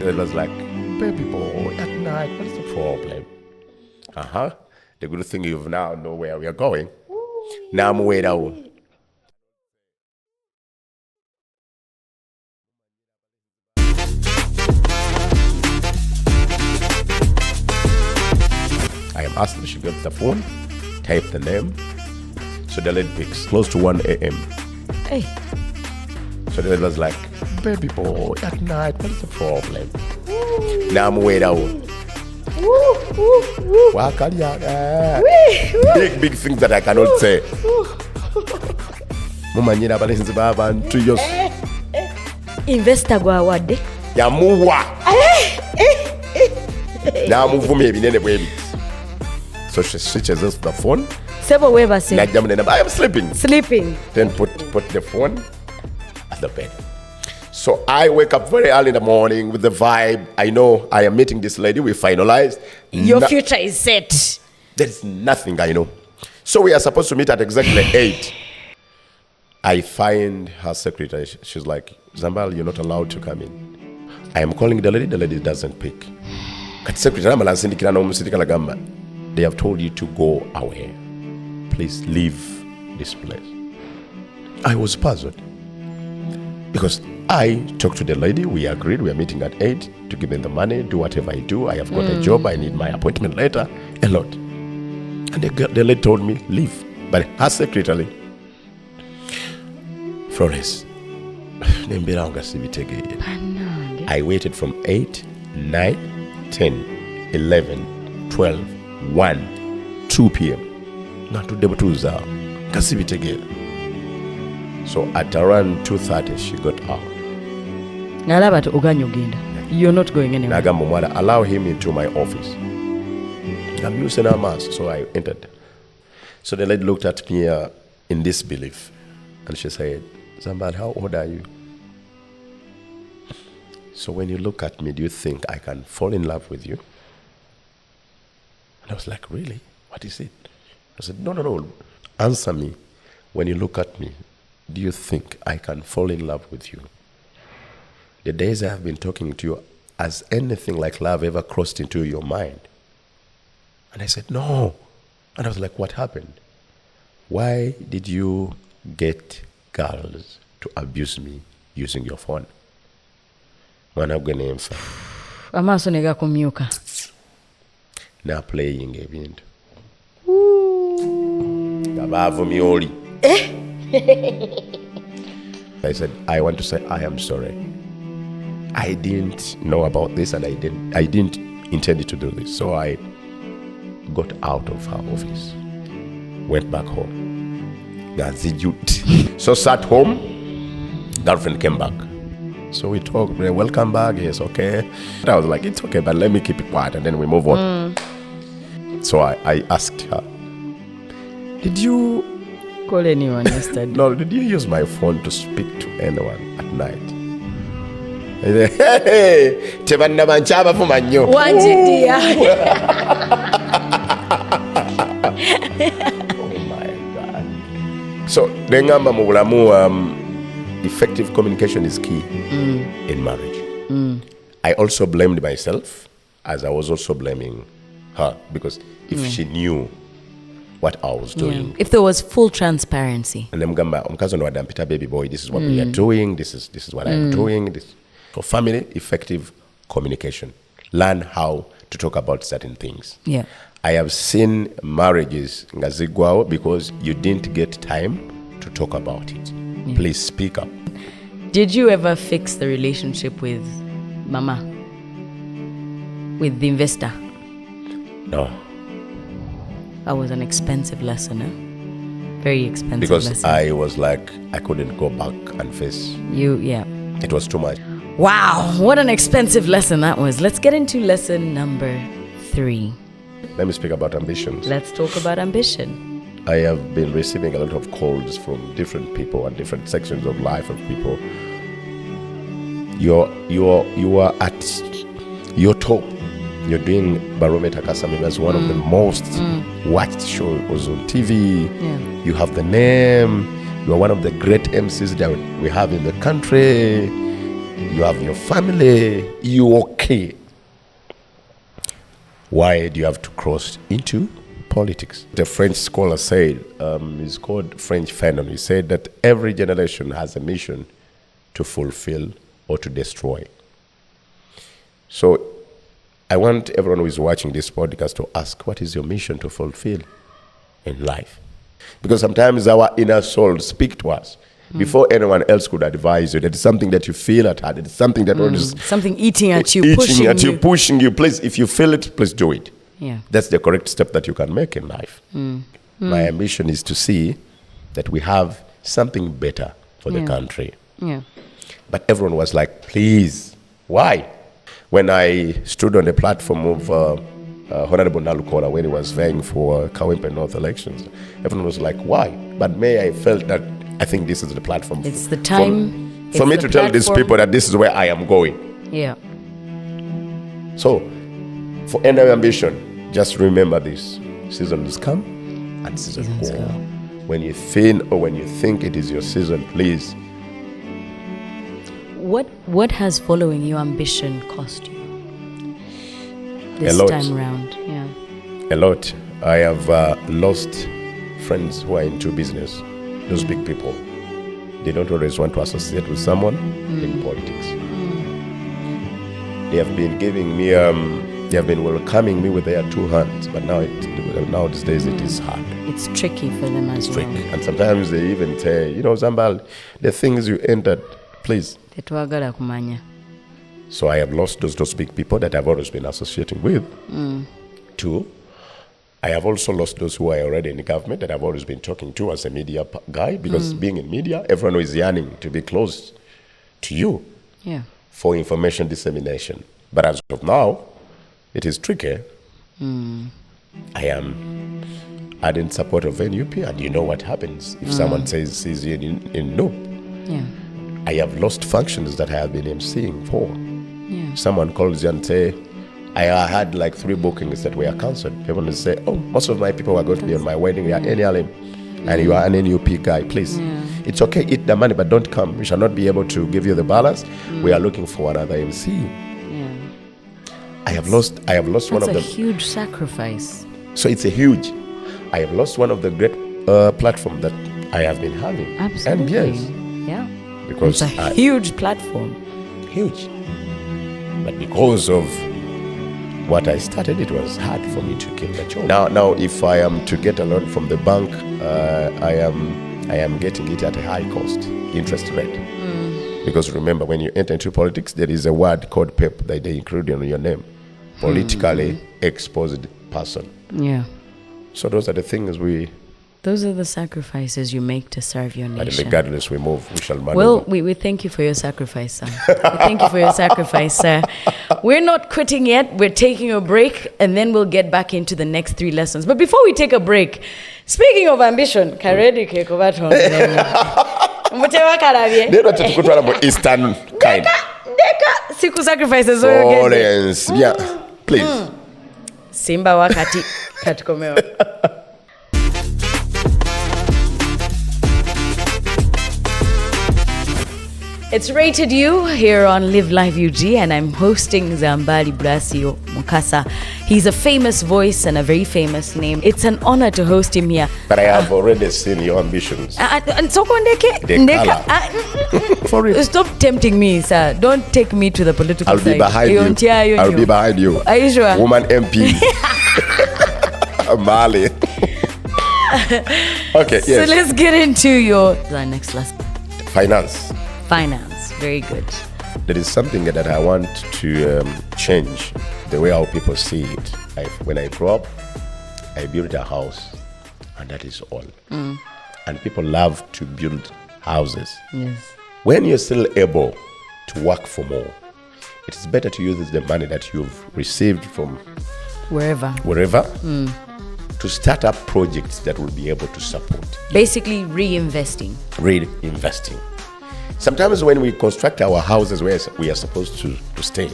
It was like, baby boy, at night, what is the problem? The good thing you now know where we are going. Now I'm way down. I am asked if she got the phone, type the name. So the lady picks close to 1 a.m. Hey. So the lady was like, baby boy, at night, what is the problem? Now I'm way down. Big things that I cannot say. Investor gwa wadde. Yamuwa. Now move me ebinene bwebi. So she switches off the phone. Sebo weba say. I am sleeping. Sleeping. Then put the phone at the bed. So I wake up very early in the morning with the vibe. I know I am meeting this lady. We finalized. Your future is set. There's nothing I know. So we are supposed to meet at exactly 8. I find her secretary. She's like, Zambaali, you're not allowed to come in. I am calling the lady doesn't pick. They have told you to go away. Please leave this place. I was puzzled. Because I talked to the lady, we agreed we are meeting at 8 to give them the money, do whatever I do. I have got a job, I need my appointment later, a lot. And the lady told me, leave. But her secretary, Flores, I waited from 8, 9, 10, 11, 12, 1, 2 p.m. Not to double 2 hours. So at around 2:30, she got out. You're not going anywhere. Allow him into my office. I'm using a mask, so I entered. So the lady looked at me in disbelief, and she said, Zambaali, how old are you? So when you look at me, do you think I can fall in love with you? And I was like, really? What is it? I said, no. Answer me. When you look at me, do you think I can fall in love with you? The days I have been talking to you, has anything like love ever crossed into your mind? And I said, no. And I was like, what happened? Why did you get girls to abuse me using your phone? Amaaso ne gakumyuka. Now playing ebintu. Gabavumioli. I said, I want to say I am sorry. I didn't know about this, and I didn't intend to do this. So I got out of her office, went back home. So sat home, girlfriend came back. So we talked, welcome back, yes, okay. I was like, it's okay, but let me keep it quiet and then we move on. So I asked her, did you call anyone yesterday? No, did you use my phone to speak to anyone at night? I said, hey, oh my God. So, effective communication is key in marriage. I also blamed myself, as I was also blaming her, because if she knew what I was doing. If there was full transparency. And baby boy, this is what we are doing, this is what I'm doing. For family, effective communication. Learn how to talk about certain things. Yeah. I have seen marriages ngazigwao because you didn't get time to talk about it. Yeah. Please speak up. Did you ever fix the relationship with Mama? With the investor? No. That was an expensive lesson, eh? Very expensive because lesson. I was like, I couldn't go back and face. It was too much. Wow, what an expensive lesson that was. Let's get into lesson number 3. Let me speak about ambitions. Let's talk about ambition. I have been receiving a lot of calls from different people and different sections of life of people. You are at your top. You're doing Barometer Kasami as one of the most watched shows on TV. Yeah. You have the name. You are one of the great MCs that we have in the country. You have your family. You okay. Why do you have to cross into politics? The French scholar said, it's called French Fanon. He said that every generation has a mission to fulfill or to destroy. So I want everyone who is watching this podcast to ask, what is your mission to fulfill in life? Because sometimes our inner soul speaks to us before anyone else could advise you. That is something that you feel at heart. It is something that always something eating at you, pushing you. Please, if you feel it, please do it. Yeah. That's the correct step that you can make in life. My ambition is to see that we have something better for the country. Yeah. But everyone was like, please, why? When I stood on the platform of Honorable Nalukola when he was vying for Kawempe North elections, everyone was like, why? But I felt that I think this is the platform. It's the time for me to tell these people that this is where I am going. Yeah. So, for any ambition, just remember this. Seasons come and seasons go. When you feel or when you think it is your season, please. What has following your ambition cost you this time around? Yeah. A lot. I have lost friends who are into business. Those big people. They don't always want to associate with someone in politics. They have been giving me, they have been welcoming me with their two hands, but now these days it is hard. It's tricky for them as well. And sometimes they even say, Zambaali, the things you entered, please. So I have lost those big people that I've always been associating with. Two, I have also lost those who are already in the government that I've always been talking to as a media guy, because being in media, everyone is yearning to be close to you for information dissemination. But as of now, it is tricky. I am adding support of NUP, and you know what happens if someone sees you in NUP. Yeah. I have lost functions that I have been emceeing for. Yeah. Someone calls you and say, I had like 3 bookings that were cancelled. People will say, most of my people are going to be on my wedding. We are NLM, and you are an NUP guy. Please, it's okay, eat the money, but don't come. We shall not be able to give you the balance. We are looking for another MC. Yeah. I have lost one of them. That's a huge sacrifice. So it's a huge. I have lost one of the great platform that I have been having. Absolutely. And yes. Yeah. Because it's a huge platform. Huge. But because of what I started, it was hard for me to keep the job. Now, if I am to get a loan from the bank, I am getting it at a high cost, interest rate. Because remember, when you enter into politics, there is a word called PEP that they include in your name, politically exposed person. Yeah. So those are the things Those are the sacrifices you make to serve your nation. But regardless, we shall maneuver. Well, we thank you for your sacrifice, sir. We thank you for your sacrifice, sir. We're not quitting yet. We're taking a break, and then we'll get back into the next 3 lessons. But before we take a break, speaking of ambition, karedi kekobato. Eastern kind. Siku sacrifices. Florence, yeah. Please. Simba wakati katukomeo. It's Rated You here on Live Live UG, and I'm hosting Zambaali Bulasio Mukasa. He's a famous voice and a very famous name. It's an honor to host him here. But I have already seen your ambitions. For real. Stop tempting me, sir. Don't take me to the political side. I'll be behind you. I'll be behind you. Are you sure? Woman MP. Mali. Okay, yes. So let's get into our next lesson. Finance, very good. There is something that I want to change the way how people see it. When I grew up, I built a house, and that is all. And people love to build houses. Yes. When you're still able to work for more, it is better to use the money that you've received from wherever to start up projects that will be able to support. Basically, reinvesting. Sometimes when we construct our houses where we are supposed to stay,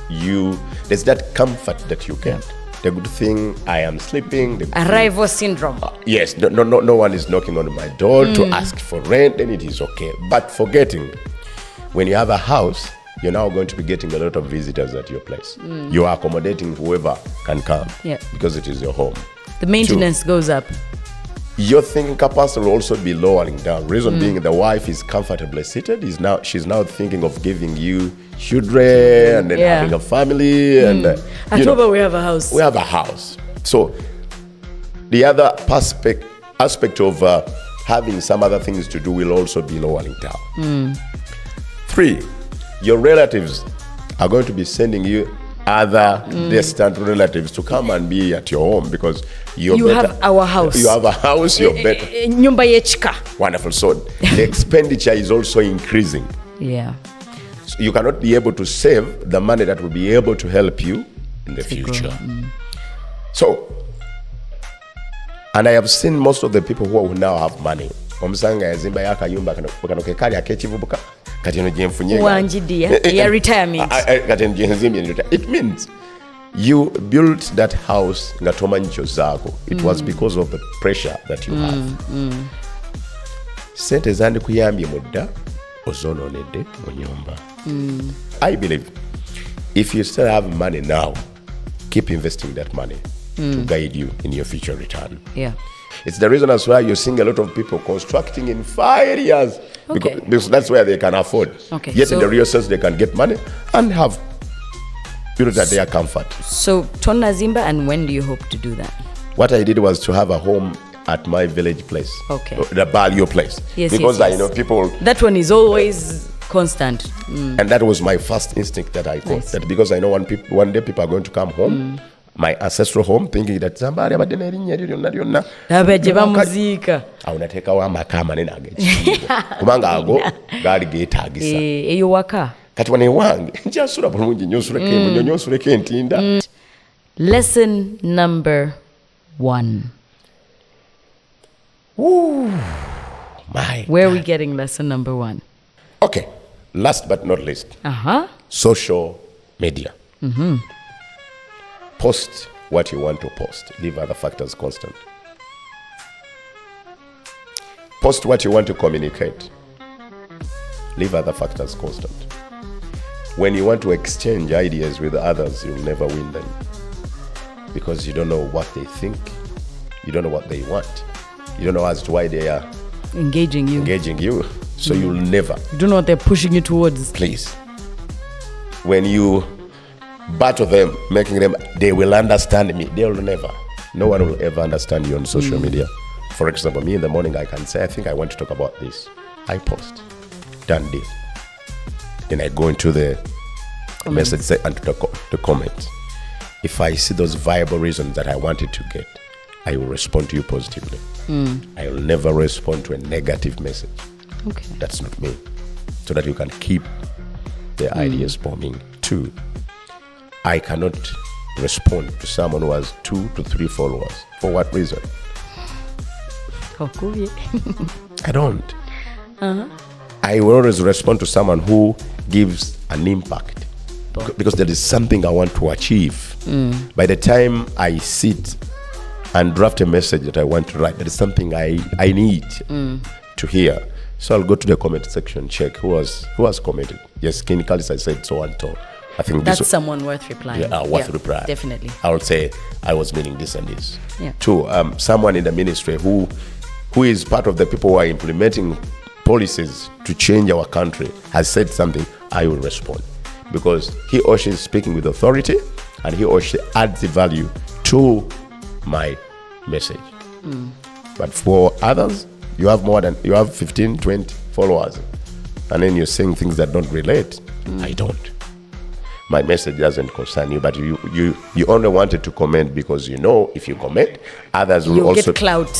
there's that comfort that you get. The good thing, I am sleeping. Arrival syndrome. Yes, no one is knocking on my door to ask for rent, then it is okay. But forgetting When you have a house, you're now going to be getting a lot of visitors at your place. You are accommodating whoever can come because it is your home. The maintenance goes up. Your thinking capacity will also be lowering down. Reason being, the wife is comfortably seated. She's now thinking of giving you children and then having a family. And October, we have a house. We have a house. So the other aspect of having some other things to do will also be lowering down. 3, your relatives are going to be sending you other distant relatives to come and be at your home because you have our house. You have a house, you're better. Nyumba yechika. Wonderful. So the expenditure is also increasing. Yeah. So you cannot be able to save the money that will be able to help you in the future. So, and I have seen most of the people who now have money. Omusanga yazimba yakayumba kano kekali akechivubuka kati no jenfunye wanjidia retirement. Kati jenzimbye. It means you built that house ngatoma ncho zako. It was because of the pressure that you have. Sente zandi kuyambye mudda ozononedde mu nyumba. I believe if you still have money now, keep investing that money to guide you in your future return. Yeah. It's the reason as why you're seeing a lot of people constructing in 5 years because that's where they can afford. Yet in the real sense, they can get money and have built at their comfort. So, Tonna Zimba, and when do you hope to do that? What I did was to have a home at my village place. The Balio place. Yes, because I know people. That one is always constant. And that was my first instinct that I got. That because I know one day people are going to come home. My ancestral home, thinking that Zambaali abadde erinnya lyonna lyonna abajje bamuziika awunateekawo amaka amanene ag'ekizibu kubanga ago gaali geetaagisa eyo waka kati wano ewange nkyasula bulungi nyonsuleko entinda. Lesson number 1. Where are we getting lesson number 1? Okay, last but not least, social media. Post what you want to post. Leave other factors constant. Post what you want to communicate. Leave other factors constant. When you want to exchange ideas with others, you'll never win them. Because you don't know what they think. You don't know what they want. You don't know as to why they are engaging you. So you'll never. You don't know what they're pushing you towards. Please. When you battle them, making them, they will understand me. They will never. No one will ever understand you on social media. For example, me in the morning, I can say, I think I want to talk about this. I post. Done deal. Then I go into the message and to the comment. If I see those viable reasons that I wanted to get, I will respond to you positively. I will never respond to a negative message. That's not me. So that you can keep the ideas forming. 2, I cannot respond to someone who has 2 to 3 followers. For what reason? I don't. I will always respond to someone who gives an impact because there is something I want to achieve. By the time I sit and draft a message that I want to write, there is something I need to hear. So I'll go to the comment section, check who has commented. Yes, clinically I said so and so. I think that's someone worth replying. Worth replying. Definitely. I would say I was meaning this and this. 2, someone in the ministry who is part of the people who are implementing policies to change our country has said something, I will respond. Because he or she is speaking with authority and he or she adds the value to my message. But for others, you have 15, 20 followers and then you're saying things that don't relate. I don't. My message doesn't concern you, but you only wanted to comment because you know if you comment, others will also get clout.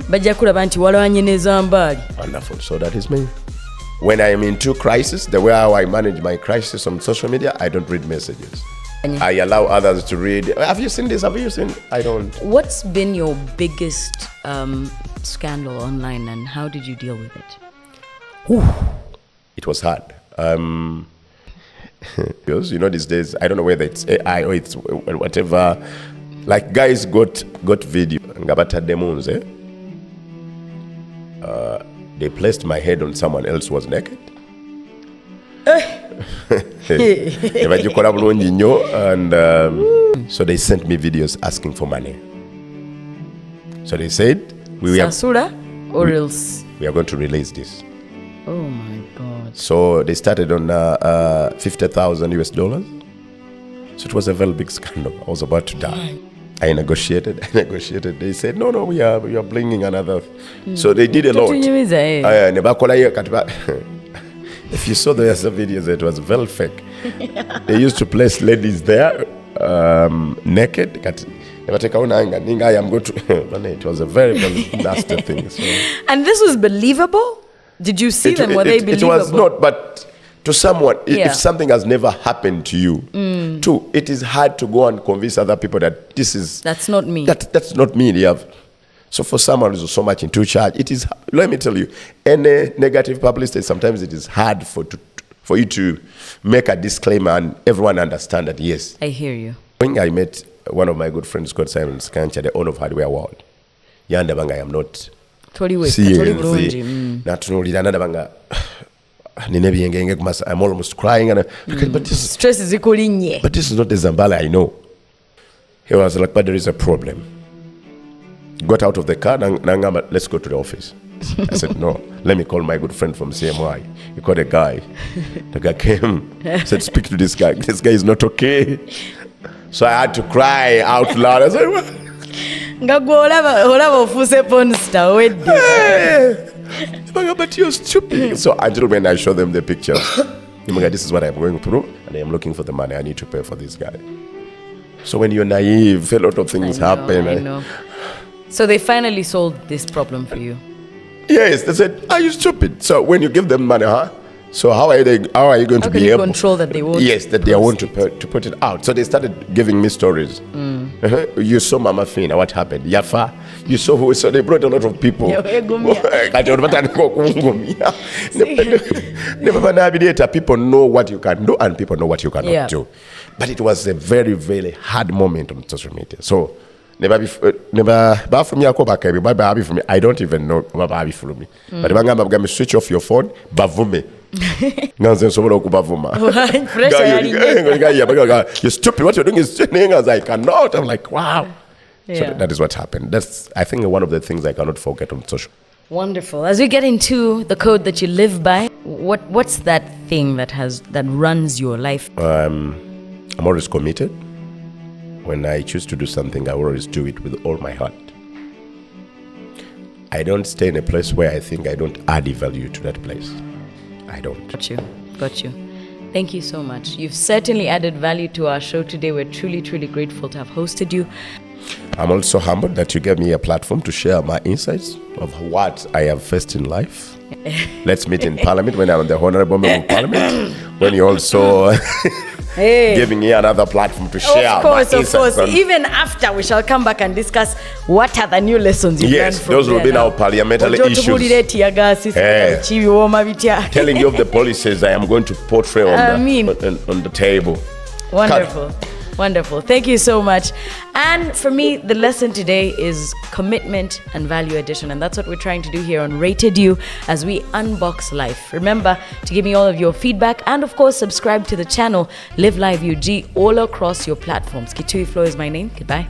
Bajja kulaba nti walwanye ne Zambaali. Wonderful. So that is me. When I am into crisis, the way how I manage my crisis on social media, I don't read messages. I allow others to read. Have you seen this? Have you seen? I don't. What's been your biggest scandal online, and how did you deal with it? It was hard. Because these days, I don't know whether it's AI or it's whatever. Like guys got video. They placed my head on someone else who was naked. Nebagikola bulungi nnyo, and so they sent me videos asking for money. So they said, Sasura or else? we are going to release this. Oh my God. So they started on $50,000. So it was a very big scandal. I was about to die. I negotiated. They said, no, we are bringing another. So they did a lot. If you saw the videos, it was very fake. They used to place ladies there naked. It was a very, very nasty thing. So. And this was believable? Did you see them? Were they believable? It was not, but to someone, if something has never happened to you, too, it is hard to go and convince other people that that's not me. That's not me. So for someone who's so much into charge, it is. Let me tell you, any negative publicity, sometimes it is hard for you to make a disclaimer and everyone understand that. Yes, I hear you. When I met one of my good friends called Simon Skancha, the owner of Hardware World, Yandabanga, I am not. I'm almost crying, but stress is equally. But this is not the Zambaali I know. He was like, but there is a problem. Got out of the car, let's go to the office. I said, no, let me call my good friend from CMY. He called a guy. The guy came, said, speak to this guy. This guy is not okay. So I had to cry out loud. I said, what? But you're stupid. So until when I show them the pictures, this is what I'm going through, and I'm looking for the money I need to pay for this guy. So when you're naive, a lot of things happen. I know. So they finally solved this problem for you? Yes, they said, are you stupid? So when you give them money, so how are you going to be able to control that they won't? Yes, that they want to put it out. So they started giving me stories. You saw Mama Fina, what happened? Yafa, you saw who? So they brought a lot of people. People know what you can do and people know what you cannot do. But it was a very, very hard moment on social media. So never from me. I don't even know what from me. But if switch off your phone, bavume. You're stupid. What you're doing is I cannot. I'm like, wow. So that is what happened. That's, I think, one of the things I cannot forget on social. Wonderful. As we get into the code that you live by, what's that thing that runs your life? I'm always committed. When I choose to do something, I always do it with all my heart. I don't stay in a place where I think I don't add value to that place. I don't. Got you. Thank you so much. You've certainly added value to our show today. We're truly, truly grateful to have hosted you. I'm also humbled that you gave me a platform to share my insights of what I have faced in life. Let's meet in Parliament when I'm in the Honorable Member of Parliament. When you also giving me another platform to share. Of course. Even after, we shall come back and discuss what are the new lessons you learned from those will be now parliamentary issues. Telling you of the policies I am going to portray on the table. Wonderful. Thank you so much. And for me, the lesson today is commitment and value addition. And that's what we're trying to do here on Rated You as we unbox life. Remember to give me all of your feedback and, of course, subscribe to the channel Live Live UG all across your platforms. Pt.II is my name. Goodbye.